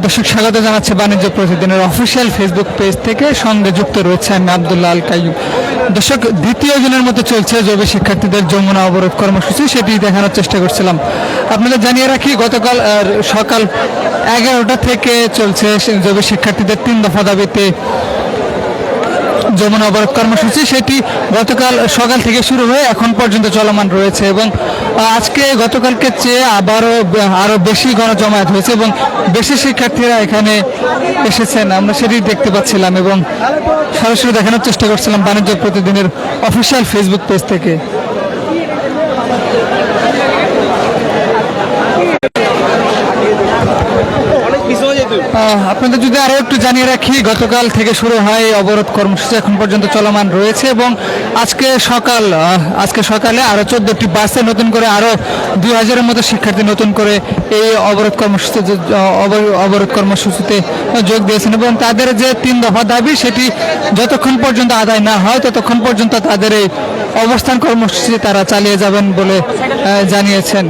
দর্শক, স্বাগত জানাচ্ছে বাণিজ্য প্রতিদিনের অফিসিয়াল ফেসবুক পেজ থেকে। সঙ্গে যুক্ত রয়েছে আমি আব্দুল্লাহ আল কাইয়ুম। দর্শক, দ্বিতীয় দিনের মতো চলছে জবি শিক্ষার্থীদের যমুনা অবরোধ কর্মসূচি, সেটি দেখানোর চেষ্টা করছিলাম। আপনাদের জানিয়ে রাখি, গতকাল সকাল 11টা থেকে চলছে জবি শিক্ষার্থীদের 3 দফা দাবিতে যমুনা অবরোধ কর্মসূচি। সেটি গতকাল সকাল থেকে শুরু হয়ে এখন পর্যন্ত চলমান রয়েছে এবং আজকে গতকালকে চেয়ে আরও বেশি গণজমায়েত হয়েছে এবং বেশি শিক্ষার্থীরা এখানে এসেছেন, আমরা সেটি দেখতে পাচ্ছিলাম এবং সরাসরি দেখানোর চেষ্টা করছিলাম বাণিজ্য প্রতিদিনের অফিসিয়াল ফেসবুক পেজ থেকে। আপনাদের যদি আরও একটু জানিয়ে রাখি, গতকাল থেকে শুরু হয় অবরোধ কর্মসূচি, এখন পর্যন্ত চলমান রয়েছে এবং আজকে সকালে আরও 14টি বাসে নতুন করে আরও 2000-এর মতো শিক্ষার্থী নতুন করে এই অবরোধ কর্মসূচিতে যোগ দিয়েছেন এবং তাদের যে 3 দফা দাবি, সেটি যতক্ষণ পর্যন্ত আদায় না হয় ততক্ষণ পর্যন্ত তাদের এই অবস্থান কর্মসূচি তারা চালিয়ে যাবেন বলে জানিয়েছেন।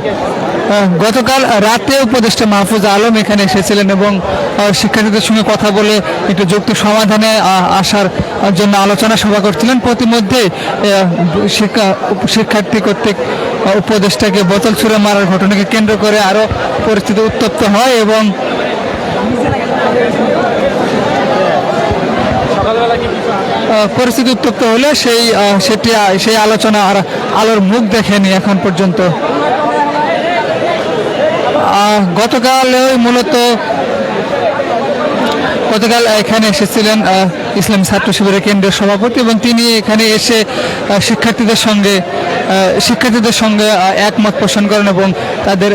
গতকাল রাতে উপদেষ্টা মাহফুজ আলম এখানে এসেছিলেন এবং শিক্ষার্থীদের সঙ্গে কথা বলে একটু যৌক্তিক সমাধানে আসার জন্য আলোচনা সভা করছিলেন। প্রতিমধ্যে শিক্ষার্থী কর্তৃক উপদেষ্টাকে বোতল ছুঁড়ে মারার ঘটনাকে কেন্দ্র করে আরও পরিস্থিতি উত্তপ্ত হয় এবং পরিস্থিতি উত্তপ্ত হলে সেই আলোচনা আর আলোর মুখ দেখেনি এখন পর্যন্ত। গতকাল এখানে এসেছিলেন ইসলামী ছাত্র শিবিরের কেন্দ্রীয় সভাপতি এবং তিনি এখানে এসে শিক্ষার্থীদের সঙ্গে একমত পোষণ করেন এবং তাদের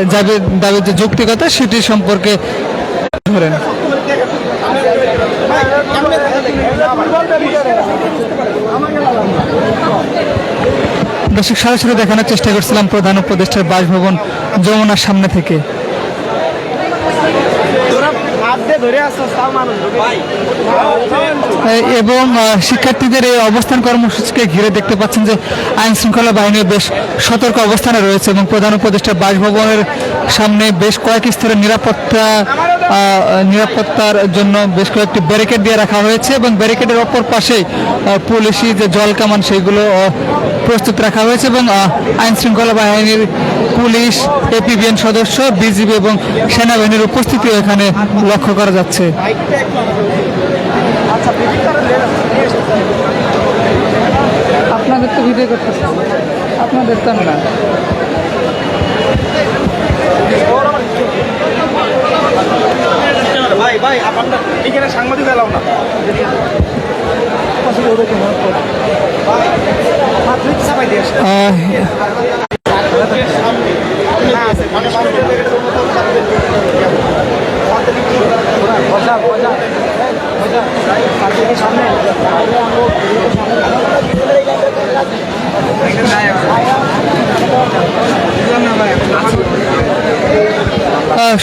দাবির যে যৌক্তিকতা সেটি সম্পর্কে ধরেন। দর্শক, সরাসরি দেখানোর চেষ্টা করছিলাম প্রধান উপদেষ্টার বাসভবন যমুনার সামনে থেকে। এবং শিক্ষার্থীদের এই অবস্থান কর্মসূচিকে ঘিরে দেখতে পাচ্ছেন যে আইন শৃঙ্খলা বাহিনী বেশ সতর্ক অবস্থানে রয়েছে এবং প্রধান উপদেষ্টার বাসভবনের সামনে বেশ কয়েক স্তরের নিরাপত্তার জন্য বেশ কয়েকটি ব্যারিকেড দিয়ে রাখা হয়েছে এবং ব্যারিকেডের অপর পাশে পুলিশি যে জল কামান সেইগুলো প্রস্তুত রাখা হয়েছে এবং আইন শৃঙ্খলা বাহিনীর পুলিশ, এপিবিএন সদস্য, বিজিবি এবং সেনাবাহিনীর উপস্থিতিও এখানে লক্ষ্য করা যাচ্ছে। আপনাদের তো ভিডিও করতেছে, আপনাদের তো না। ভাই আপনার এখানে সাংবাদিক এলাও না।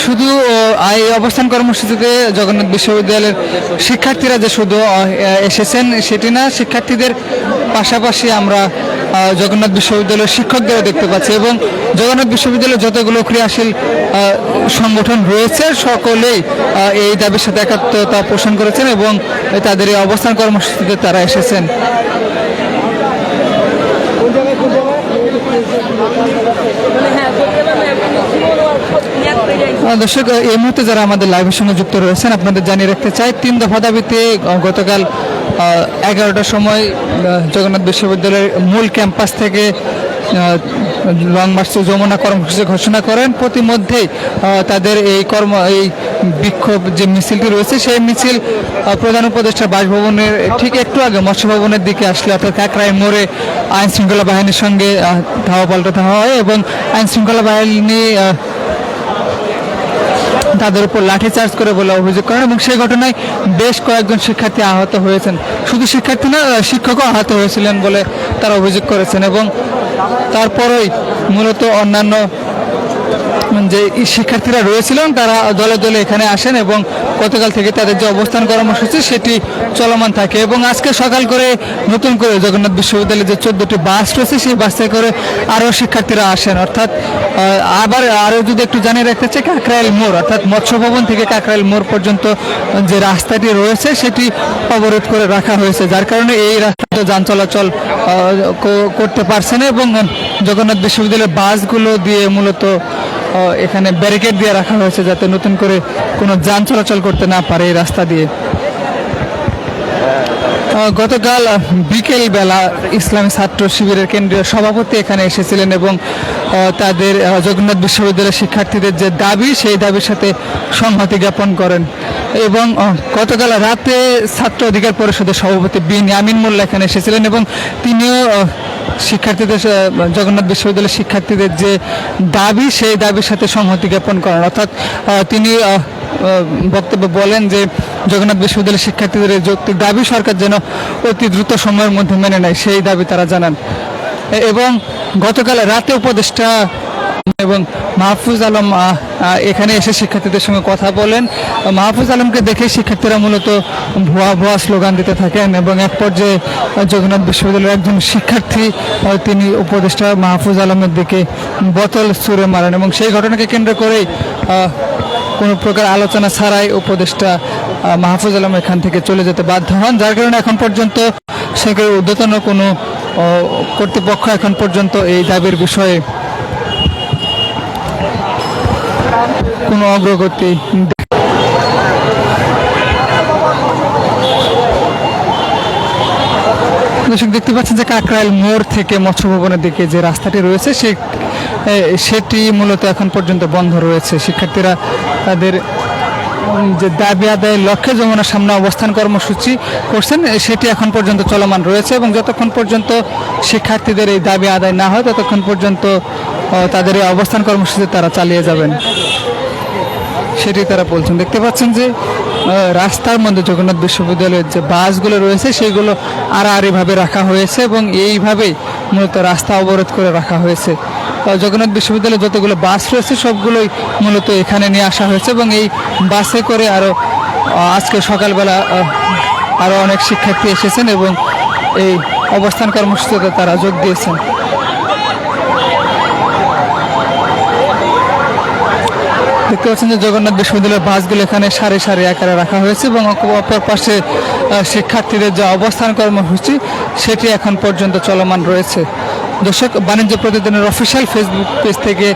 শুধু এই অবস্থান কর্মসূচিতে জগন্নাথ বিশ্ববিদ্যালয়ের শিক্ষার্থীরা যে শুধু এসেছেন সেটি না, শিক্ষার্থীদের পাশাপাশি আমরা জগন্নাথ বিশ্ববিদ্যালয়ের শিক্ষকদেরও দেখতে পাচ্ছি এবং জগন্নাথ বিশ্ববিদ্যালয়ের যতগুলো ক্রিয়াশীল সংগঠন রয়েছে সকলেই এই দাবির সাথে একাত্মতা পোষণ করেছেন এবং তাদের এই অবস্থান কর্মসূচিতে তারা এসেছেন। দর্শক, এই মুহূর্তে যারা আমাদের লাইভের সঙ্গে যুক্ত রয়েছেন আপনাদের জানিয়ে রাখতে চাই, 3 দফা দাবিতে গতকাল 11টার সময় জগন্নাথ বিশ্ববিদ্যালয়ের মূল ক্যাম্পাস থেকে লং মার্চ যমুনা কর্মসূচি ঘোষণা করেন। প্রতিমধ্যেই তাদের এই বিক্ষোভ যে মিছিলটি রয়েছে সেই মিছিল প্রধান উপদেষ্টার বাসভবনের ঠিক একটু আগে মৎস্য ভবনের দিকে আসলে অর্থাৎ কাকরাই মোড়ে আইন শৃঙ্খলা বাহিনীর সঙ্গে ধাওয়া পাল্টা হয় এবং আইন শৃঙ্খলা বাহিনী তাদের উপর লাঠিচার্জ করে বলে অভিযোগ করেন এবং সেই ঘটনায় বেশ কয়েকজন শিক্ষার্থী আহত হয়েছেন। শুধু শিক্ষার্থী না, শিক্ষকও আহত হয়েছিলেন বলে তারা অভিযোগ করেছেন এবং তারপরেই মূলত অন্যান্য যে শিক্ষার্থীরা রয়েছিলেন তারা দলে দলে এখানে আসেন এবং গতকাল থেকে তাদের যে অবস্থান কর্মসূচি সেটি চলমান থাকে এবং আজকে সকাল করে নতুন করে জগন্নাথ বিশ্ববিদ্যালয়ের যে 14টি বাস রয়েছে সেই বাসে করে আরও শিক্ষার্থীরা আসেন। অর্থাৎ আবার আরও যদি একটু জানিয়ে রাখতে চাই, কাকরাইল মোড় অর্থাৎ মৎস্য ভবন থেকে কাকরাইল মোড় পর্যন্ত যে রাস্তাটি রয়েছে সেটি অবরোধ করে রাখা হয়েছে, যার কারণে এই রাস্তাতে যান চলাচল করতে পারছে না এবং জগন্নাথ বিশ্ববিদ্যালয়ের বাসগুলো দিয়ে মূলত এখানে ব্যারিকেড দিয়ে রাখা হয়েছে যাতে নতুন করে কোনো যান চলাচল করতে না পারে এই রাস্তা দিয়ে। গতকাল বিকেল বেলা ইসলামী ছাত্র শিবিরের কেন্দ্রীয় সভাপতি এখানে এসেছিলেন এবং তাদের জগন্নাথ বিশ্ববিদ্যালয়ের শিক্ষার্থীদের যে দাবি সেই দাবির সাথে সংহতি জ্ঞাপন করেন এবং গতকাল রাতে ছাত্র অধিকার পরিষদের সভাপতি বিন আমিন মোল্লা এখানে এসেছিলেন এবং তিনিও শিক্ষার্থীদের জগন্নাথ বিশ্ববিদ্যালয়ের শিক্ষার্থীদের যে দাবি সেই দাবির সাথে সংহতি জ্ঞাপন করেন। অর্থাৎ তিনি বক্তব্যে বলেন যে জগন্নাথ বিশ্ববিদ্যালয়ের শিক্ষার্থীদের এই যৌক্তিক দাবি সরকার যেন অতি দ্রুত সময়ের মধ্যে মেনে নেয় সেই দাবি তারা জানান এবং গতকাল রাতে উপদেষ্টা এবং মাহফুজ আলম এখানে এসে শিক্ষার্থীদের সঙ্গে কথা বলেন। মাহফুজ আলমকে দেখে শিক্ষার্থীরা মূলত ভুয়া ভুয়া স্লোগান দিতে থাকেন এবং এক পর্যায়ে জগন্নাথ বিশ্ববিদ্যালয়ের একজন শিক্ষার্থী তিনি উপদেষ্টা মাহফুজ আলমের দিকে বোতল ছুঁড়ে মারেন এবং সেই ঘটনাকে কেন্দ্র করেই কোনো প্রকার আলোচনা ছাড়াই উপদেষ্টা মাহফুজ আলম এখান থেকে চলে যেতে বাধ্য হন, যার কারণে এখন পর্যন্ত সেখানে ঊর্ধ্বতন কোনো কর্তৃপক্ষ এখন পর্যন্ত এই দাবির বিষয়ে কোনো অগ্রগতি। দর্শক দেখতে পাচ্ছেন যে কাকরাইল মোড় থেকে মৎস্য ভবনের দিকে যে রাস্তাটি রয়েছে সেটি মূলত এখন পর্যন্ত বন্ধ রয়েছে। শিক্ষার্থীরা তাদের যে দাবি আদায়ের লক্ষ্যে যমুনার সামনে অবস্থান কর্মসূচি করছেন সেটি এখন পর্যন্ত চলমান রয়েছে এবং যতক্ষণ পর্যন্ত শিক্ষার্থীদের এই দাবি আদায় না হয় ততক্ষণ পর্যন্ত তাদের এই অবস্থান কর্মসূচি তারা চালিয়ে যাবেন সেটি তারা বলছেন। দেখতে পাচ্ছেন যে রাস্তার মধ্যে জগন্নাথ বিশ্ববিদ্যালয়ের যে বাসগুলো রয়েছে সেগুলো আড়াআড়িভাবে রাখা হয়েছে এবং এইভাবেই মূলত রাস্তা অবরোধ করে রাখা হয়েছে। জগন্নাথ বিশ্ববিদ্যালয়ে যতগুলো বাস রয়েছে সবগুলোই মূলত এখানে নিয়ে আসা হয়েছে এবং এই বাসে করে আরও আজকে সকালবেলা আরও অনেক শিক্ষার্থী এসেছেন এবং এই অবস্থান কর্মসূচিতে তারা যোগ দিয়েছেন। দেখতে পাচ্ছেন যে জগন্নাথ বিশ্ববিদ্যালয়ের বাসগুলো এখানে সারি সারি আকারে রাখা হয়েছে এবং অপর পাশে শিক্ষার্থীদের যে অবস্থান কর্মসূচি সেটি এখন পর্যন্ত চলমান রয়েছে। দর্শক, বাণিজ্য প্রতিদিনের অফিসিয়াল ফেসবুক পেজ থেকে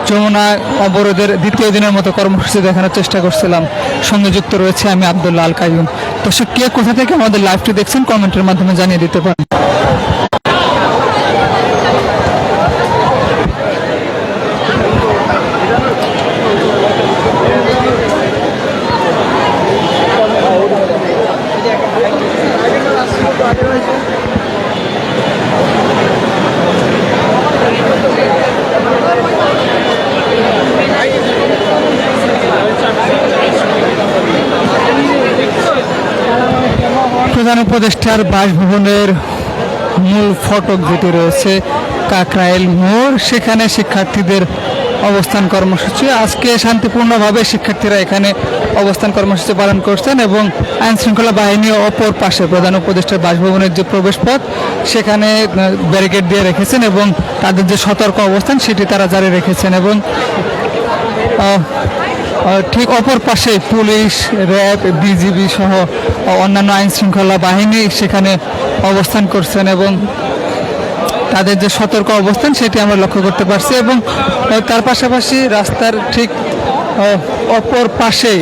যমুনা অবরোধের দ্বিতীয় দিনের মতো কর্মসূচি দেখানোর চেষ্টা করছিলাম। সঙ্গে যুক্ত রয়েছে আমি আব্দুল্লাহ আল কাইয়ুম। দর্শক, কে কোথা থেকে আমাদের লাইভটি দেখছেন কমেন্টের মাধ্যমে জানিয়ে দিতে পারেন। প্রধান উপদেষ্টার বাসভবনের মূল ফটক যেটি রয়েছে কাকরাইল মোড়, সেখানে শিক্ষার্থীদের অবস্থান কর্মসূচি আজকে শান্তিপূর্ণভাবে শিক্ষার্থীরা এখানে অবস্থান কর্মসূচি পালন করছেন এবং আইন শৃঙ্খলা বাহিনী অপর পাশে প্রধান উপদেষ্টার বাসভবনের যে প্রবেশ পথ সেখানে ব্যারিকেড দিয়ে রেখেছেন এবং তাদের যে সতর্ক অবস্থান সেটি তারা জারি রেখেছেন এবং ঠিক অপর পাশে পুলিশ, র্যাব, বিজিবি সহ অন্যান্য আইন শৃঙ্খলা বাহিনী সেখানে অবস্থান করছেন এবং তাদের যে সতর্ক অবস্থান সেটি আমরা লক্ষ্য করতে পারছি এবং তার পাশাপাশি রাস্তার ঠিক অপর পাশেই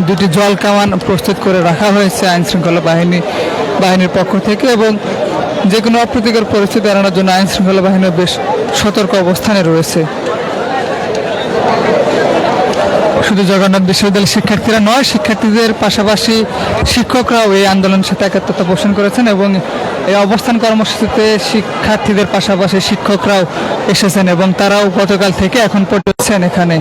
দুটি জল কামান প্রস্তুত করে রাখা হয়েছে আইন শৃঙ্খলা বাহিনীর পক্ষ থেকে এবং যে কোনো অপ্রীতিকর পরিস্থিতি এড়ানোর জন্য আইন শৃঙ্খলা বাহিনী বেশ সতর্ক অবস্থানে রয়েছে। শুধু জগন্নাথ বিশ্ববিদ্যালয়ের শিক্ষার্থীরা নয়, শিক্ষার্থীদের পাশাপাশি শিক্ষকরাও এই আন্দোলনের সাথে একাত্মতা পোষণ করেছেন এবং এই অবস্থান কর্মসূচিতে শিক্ষার্থীদের পাশাপাশি শিক্ষকরাও এসেছেন এবং তারাও গতকাল থেকে এখন পর্যন্ত এখানে।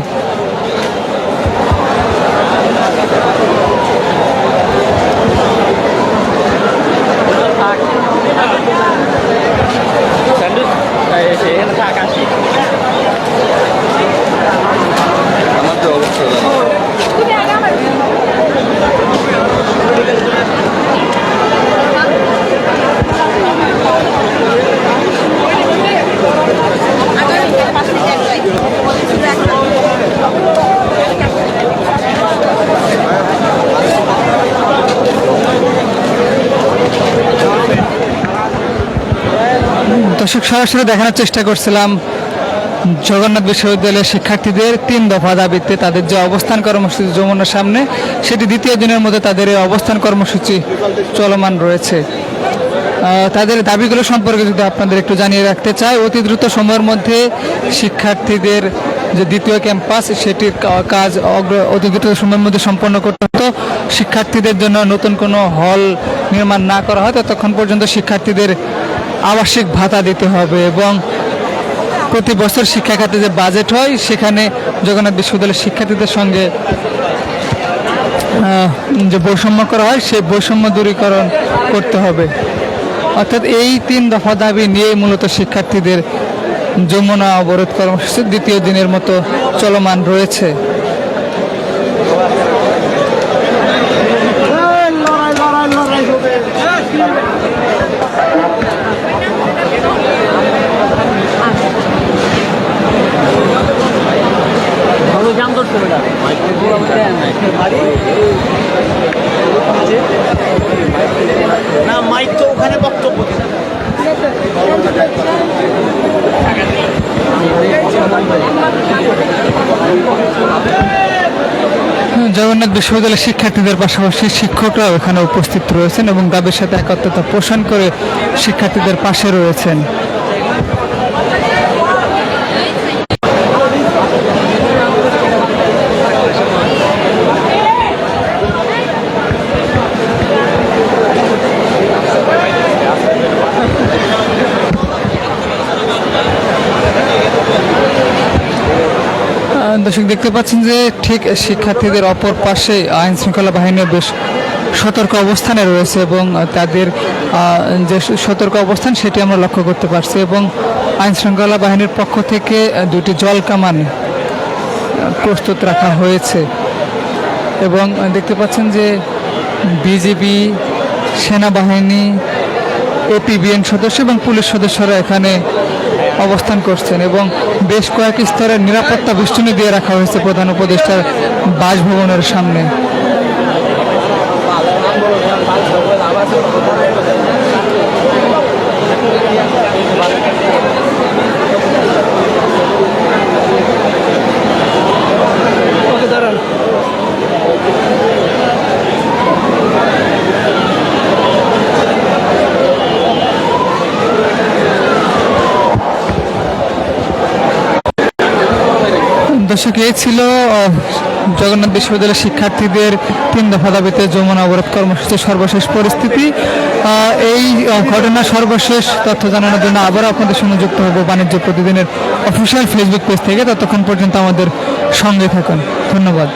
দর্শক সরাসরি দেখানোর চেষ্টা করছিলাম জগন্নাথ বিশ্ববিদ্যালয়ের শিক্ষার্থীদের 3 দফা দাবিতে তাদের যে অবস্থান কর্মসূচি যমুনার সামনে, সেটি দ্বিতীয় দিনের মধ্যে তাদের এই অবস্থান কর্মসূচি চলমান রয়েছে। তাদের দাবিগুলো সম্পর্কে যদি আপনাদের একটু জানিয়ে রাখতে চাই, অতি দ্রুত সময়ের মধ্যে শিক্ষার্থীদের যে দ্বিতীয় ক্যাম্পাস সেটির কাজ অতি দ্রুত সময়ের মধ্যে সম্পন্ন করতে হতো। শিক্ষার্থীদের জন্য নতুন কোনো হল নির্মাণ না করা হয় ততক্ষণ পর্যন্ত শিক্ষার্থীদের আবাসিক ভাতা দিতে হবে এবং প্রতি বছর শিক্ষা খাতে যে বাজেট হয় সেখানে জগন্নাথ বিশ্ববিদ্যালয়ের শিক্ষার্থীদের সঙ্গে যে বৈষম্য করা হয় সেই বৈষম্য দূরীকরণ করতে হবে। অর্থাৎ এই 3 দফা দাবি নিয়ে মূলত শিক্ষার্থীদের যমুনা অবরোধ কর্মসূচি দ্বিতীয় দিনের মতো চলমান রয়েছে। না মাইক তো ওখানে বক্তব্য জগন্নাথ বিশ্ববিদ্যালয়ের শিক্ষার্থীদের পাশাপাশি শিক্ষকরাও এখানে উপস্থিত রয়েছেন এবং দাবির সাথে একত্রতা পোষণ করে শিক্ষার্থীদের পাশে রয়েছেন। দর্শক দেখতে পাচ্ছেন যে ঠিক শিক্ষার্থীদের অপর পাশে আইন শৃঙ্খলা বাহিনী বেশ সতর্ক অবস্থানে রয়েছে এবং তাদের যে সতর্ক অবস্থান সেটি আমরা লক্ষ্য করতে পারছি এবং আইন শৃঙ্খলা বাহিনীর পক্ষ থেকে 2টি জল কামান প্রস্তুত রাখা হয়েছে এবং দেখতে পাচ্ছেন যে বিজিবি, সেনাবাহিনী, এপিবিএন সদস্য এবং পুলিশ সদস্যরা এখানে অবস্থান করছেন এবং বেশ কয়েক স্তরের নিরাপত্তা বেষ্টনী দিয়ে রাখা হয়েছে প্রধান উপদেষ্টার বাসভবনের সামনে। দর্শক, এই ছিল জগন্নাথ বিশ্ববিদ্যালয়ের শিক্ষার্থীদের 3 দফা দাবিতে যমুনা অবরোধ কর্মসূচির সর্বশেষ পরিস্থিতি। এই ঘটনার সর্বশেষ তথ্য জানানোর জন্য আবারও আপনাদের সঙ্গে যুক্ত হব বাণিজ্য প্রতিদিনের অফিসিয়াল ফেসবুক পেজ থেকে। ততক্ষণ পর্যন্ত আমাদের সঙ্গে থাকুন। ধন্যবাদ।